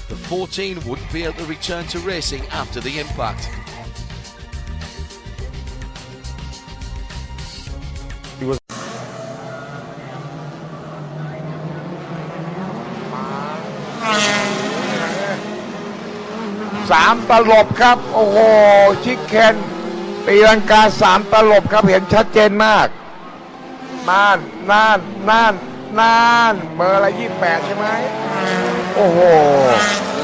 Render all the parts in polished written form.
the 14 wouldn't be able to return to racing after the impact. He was 3 ตลบครับโอ้โหชิคเคนตีลังกา3 ตลบครับเห็นชัดเจนมากนั่นเบอร์อะไร28ใช่ไหมโอ้โห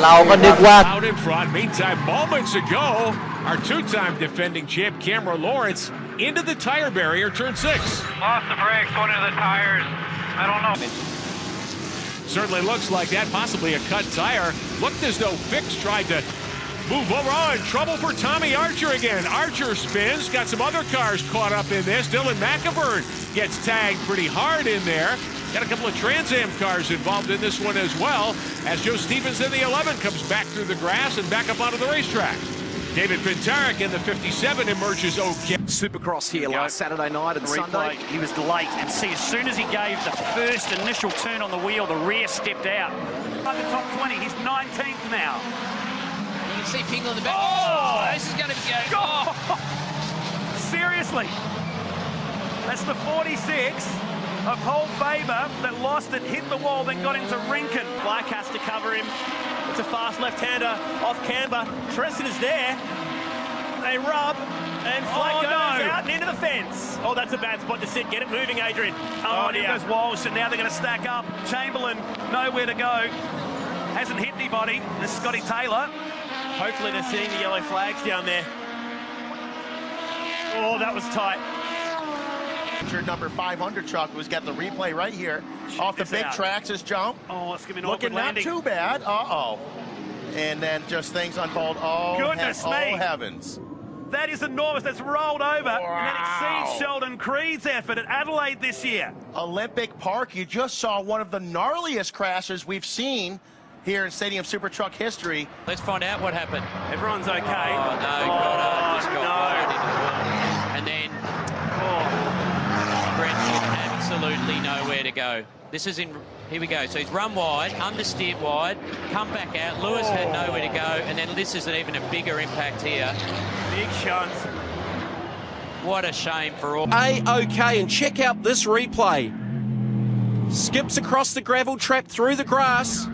เราก็นึกว่า Out in front. Meantime, moments ago, our two-time defending champ Cameron Lawrence into the tire barrier, turn 6. Lost the brakes, going into the tires. I don't know. Certainly looks like that, possibly a cut tire. Looked as though Fix tried to move over. Oh, in trouble for Tommy Archer again. Archer spins, got some other cars caught up in this. Dylan McIvern gets tagged pretty hard in there. Got a couple of Trans Am cars involved in this one as well, as Joe Stevens in the 11 comes back through the grass and back up onto the racetrack. David Pintarek in the 57 emerges okay. Supercross here last Saturday night and Sunday. He was late, and see, as soon as he gave the first initial turn on the wheel, the rear stepped out. On the top 20, he's 19th now. You can see Pingle in the back. Oh, this is going to be going. Oh. Seriously. That's the 46 of Paul Faber that lost it, hit the wall, then got into Rinken. Black has to cover him. It's a fast left-hander off camber. Tresson is there. They rub, and Flack goes out and into the fence. Oh, that's a bad spot to sit. Get it moving, Adrian. Oh, there goes Walsh, and now they're going to stack up. Chamberlain, nowhere to go. Hasn't hit anybody. There's Scotty Taylor. Hopefully they're seeing the yellow flags down there. Oh, that was tight. Number 500 truck who's got the replay right here off the big tracks has jumped. Oh, it's going to be an looking awkward landing. Not too bad. And then just things unfold. Oh, goodness me. Oh, heavens. That is enormous. That's rolled over. Wow. And that exceeds Sheldon Creed's effort at Adelaide this year. Olympic Park, you just saw one of the gnarliest crashes we've seen here in Stadium Super Truck history. Let's find out what happened. Everyone's okay. Oh, no, just got right into the wall. And then Brent had absolutely nowhere to go. This is in, here we go. So he's run wide, understeered wide, come back out. Lewis had nowhere to go, and then this is even a bigger impact here. Big shunt. What a shame for all. A-OK, and check out this replay. Skips across the gravel trap through the grass.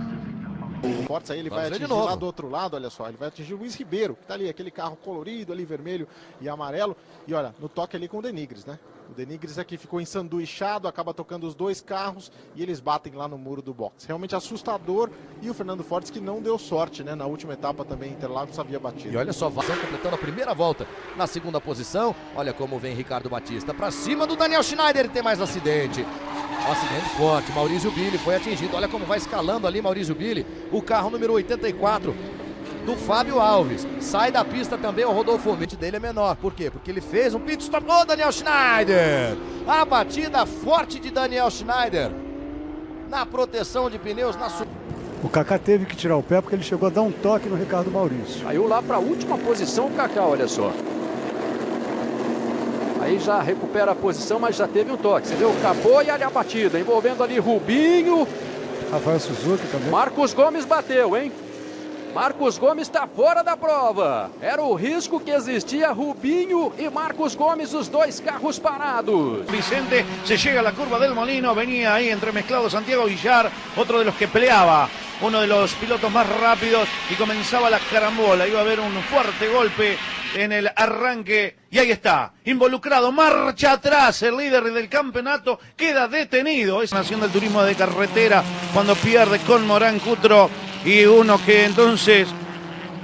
Força aí, ele vai atingir lá do outro lado, olha só, ele vai atingir o Luiz Ribeiro, que tá ali, aquele carro colorido ali, vermelho e amarelo, e olha, no toque ali com o Denigres, né? O Denigres aqui ficou ensanduichado, acaba tocando os 2 carros e eles batem lá no muro do box. Realmente assustador, e o Fernando Fortes que não deu sorte, né? Na última etapa também, Interlagos havia batido. E olha só, completando a primeira volta na segunda posição, olha como vem Ricardo Batista para cima do Daniel Schneider, tem mais acidente. Acidente forte, Maurício Billy foi atingido, olha como vai escalando ali Maurício Billy, o carro número 84 do Fábio Alves, sai da pista também o Rodolfo, o limite dele é menor, por quê? Porque ele fez um pit stop, ô Daniel Schneider, a batida forte de Daniel Schneider, na proteção de pneus, O Kaká teve que tirar o pé porque ele chegou a dar um toque no Ricardo Maurício. Saiu lá para a última posição o Kaká, olha só. Aí já recupera a posição, mas já teve um toque. Você viu? Capô e ali a batida, envolvendo ali Rubinho. Rafael Suzuki também. Marcos Gomes bateu, hein? Marcos Gomes está fora da prova. Era o risco que existia. Rubinho y Marcos Gomes, los 2 carros parados. Vicente se llega a la curva del Molino. Venía ahí entremezclado Santiago Villar, otro de los que peleaba, uno de los pilotos más rápidos, y comenzaba la carambola. Iba a haber un fuerte golpe en el arranque y ahí está, involucrado, marcha atrás, el líder del campeonato queda detenido. Es Nación del Turismo de Carretera cuando pierde con Morán Cutro, y uno que entonces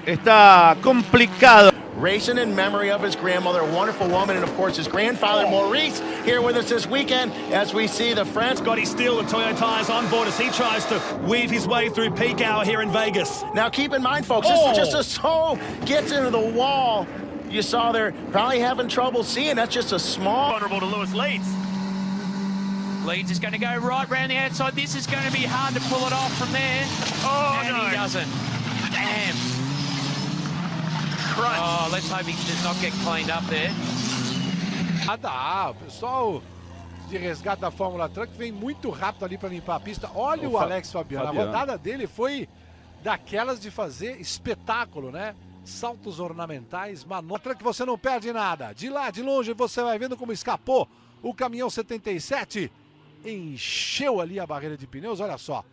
está complicado. Racing in memory of his grandmother, a wonderful woman, and of course his grandfather Maurice here with us this weekend as we see the France. Scotty Steele with Toyo Tires on board as he tries to weave his way through peak hour here in Vegas. Now keep in mind, folks, this is just a soul gets into the wall. You saw they're probably having trouble seeing. That's just a small. Vulnerable to Lewis Leeds. Leeds is going to go right round the outside. This is going to be hard to pull it off from there. Oh, and no. he doesn't. Damn. Crunch. Oh, let's hope he does not get cleaned up there. O pessoal de resgate da Fórmula Truck vem muito rápido ali para limpar a pista. Olha o Alex Fabiano. A rodada dele foi daquelas de fazer espetáculo, né? Saltos ornamentais, manobra que você não perde nada. De lá, de longe, você vai vendo como escapou o caminhão 77. Encheu ali a barreira de pneus, olha só.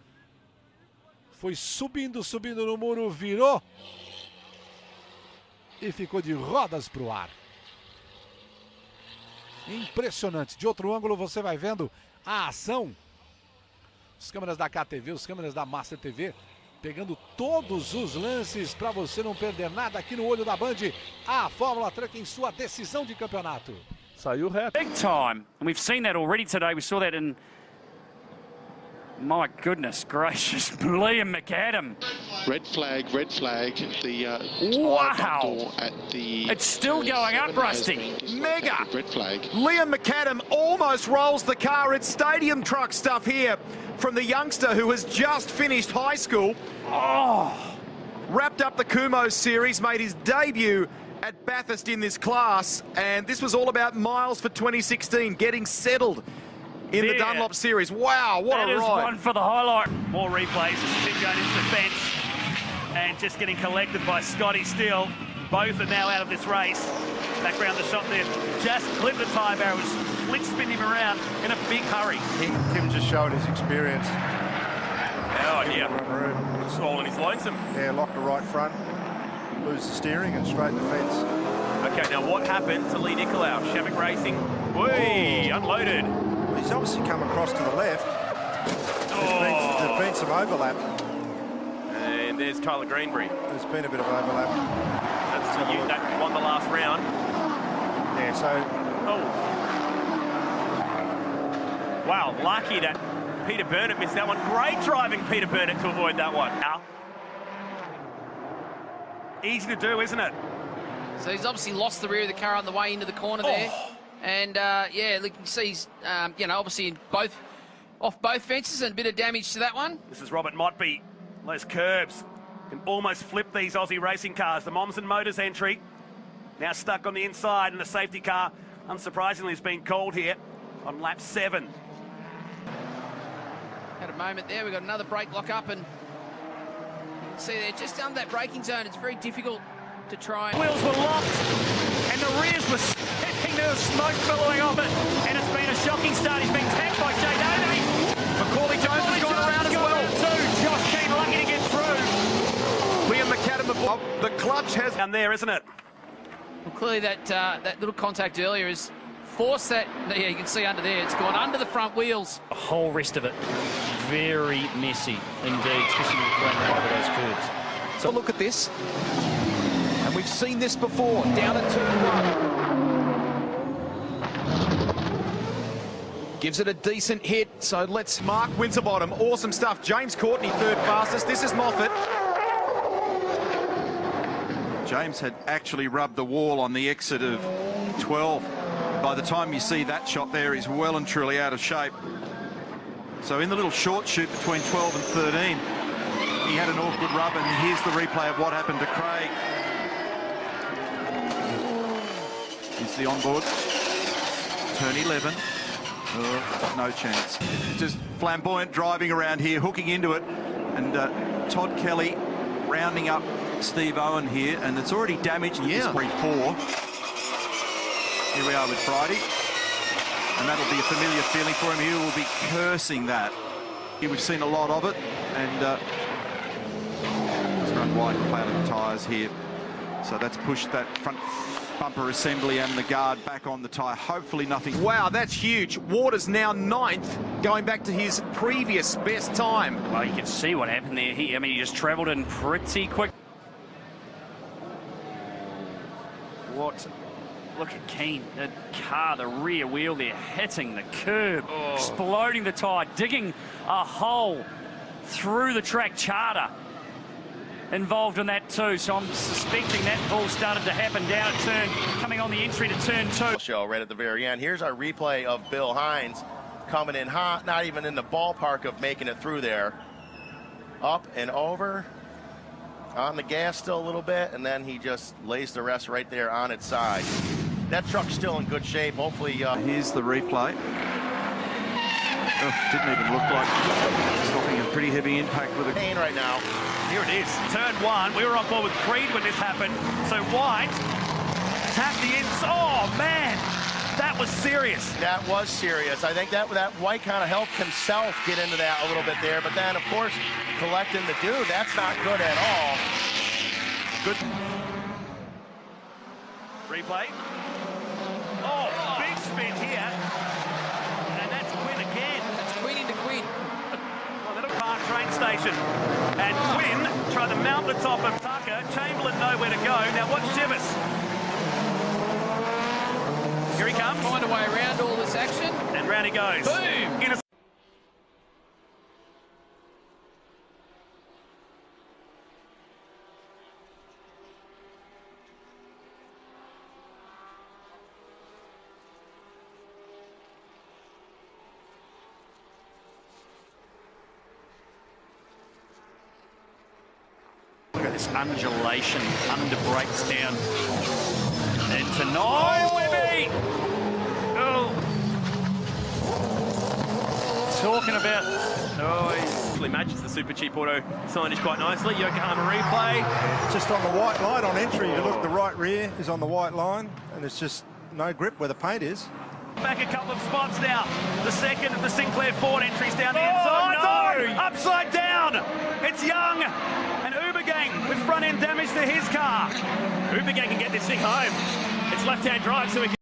Foi subindo no muro, virou e ficou de rodas pro ar. Impressionante. De outro ângulo você vai vendo a ação. As câmeras da KTV, os câmeras da Master TV, pegando todos os lances para você não perder nada aqui no Olho da Band. A Fórmula Truck em sua decisão de campeonato. Saiu reto. Big time. And we've seen that already today. We saw that in... My goodness gracious, Liam McAdam. Red flag. The wow! door at the it's still going up, Rusty. Mega. Red flag. Liam McAdam almost rolls the car. It's stadium truck stuff here from the youngster who has just finished high school. Oh! Wrapped up the Kumho series, made his debut at Bathurst in this class, and this was all about miles for 2016, getting settled in the Dunlop series. Wow, what a ride. That is one for the highlight. More replays as Sid going into the fence and just getting collected by Scotty Steele. Both are now out of this race. Back round the shot there, just clipped the tyre barrel, split spin him around in a big hurry. Tim just showed his experience. Oh, yeah. It's all in his lonesome. Yeah, locked the right front, lose the steering and straighten the fence. Okay, now what happened to Lee Nicolau? Shamrock Racing, unloaded. He's obviously come across to the left. There's been some overlap. And there's Tyler Greenbury. There's been a bit of overlap. That's the unit that won the last round. Yeah, so... Wow, lucky that Peter Burnett missed that one. Great driving, Peter Burnett, to avoid that one. Easy to do, isn't it? So he's obviously lost the rear of the car on the way into the corner there. And, yeah, look, you can see he's, you know, obviously in off both fences and a bit of damage to that one. This is Robert Motby. Those curbs can almost flip these Aussie racing cars. The Moms and Motors entry now stuck on the inside, and the safety car, unsurprisingly, has been called here on lap 7. Had a moment there. We've got another brake lock up, and you can see there, just under that braking zone, it's very difficult to try. Wheels were locked, and the rears were spitting. There was smoke billowing off it, and it's been a shocking start. He's been tapped by Jay Doty. Macaulay Jones has gone around as well. Josh Keane lucky to get through. Liam McAdam, the clutch has down there, isn't it? Well, clearly that little contact earlier has forced that. Yeah, you can see under there. It's gone under the front wheels. The whole rest of it, very messy indeed, especially around over those curves. So look at this. And we've seen this before, down at turn 1. Gives it a decent hit, so let's... Mark Winterbottom, awesome stuff. James Courtney, third fastest. This is Moffat. James had actually rubbed the wall on the exit of 12. By the time you see that shot there, he's well and truly out of shape. So in the little short shoot between 12 and 13, he had an awkward rub, and here's the replay of what happened to Craig. Here's the onboard. Turn 11. No chance. Just flamboyant driving around here, hooking into it. And Todd Kelly rounding up Steve Owen here, and it's already damaged at this 3-4. Here we are with Friday. And that'll be a familiar feeling for him. He will be cursing that. We've seen a lot of it, and let's run wide and play out of the tyres here. So that's pushed that front bumper assembly and the guard back on the tyre. Hopefully nothing. Wow, that's huge. Waters now 9th, going back to his previous best time. Well, you can see what happened there. He just travelled in pretty quick. Look at Keane, the car, the rear wheel there, hitting the curb, exploding the tyre, digging a hole through the track. Charter involved in that too, so I'm suspecting that all started to happen down at turn, coming on the entry to turn 2. Show right at the very end. Here's our replay of Bill Hines coming in hot, not even in the ballpark of making it through there. Up and over, on the gas still a little bit, and then he just lays the rest right there on its side. That truck's still in good shape. Hopefully, here's the replay. Didn't even look like stopping a pretty heavy impact with a pain right now. Here it is, turn one. We were on board with Creed when this happened. So White tapped the ins. Oh, man. That was serious. That was serious. I think that White kind of helped himself get into that a little bit there. But then, of course, collecting the dude, that's not good at all. Good. Replay. Oh, big spin here. And that's Quinn again. That's Quinn into Quinn. Well, that'll Park train station. And Quinn tried to mount the top of Tucker. Chamberlain nowhere to go. Now watch Chivas. Here he comes. Find a way around all this action. And round he goes. Boom! In a Look at this undulation, under breaks down. And tonight, Webby! Oh. Talking about... Oh, he actually matches the Super Cheap Auto signage quite nicely. Yokohama replay. Just on the white line on entry, you look, the right rear is on the white line, and it's just no grip where the paint is. Back a couple of spots now. The second of the Sinclair Ford entries down the inside. no! On! Upside down! It's Young and Ubergang with front end damage to his car. Ubergang can get this thing home. It's left-hand drive, so he can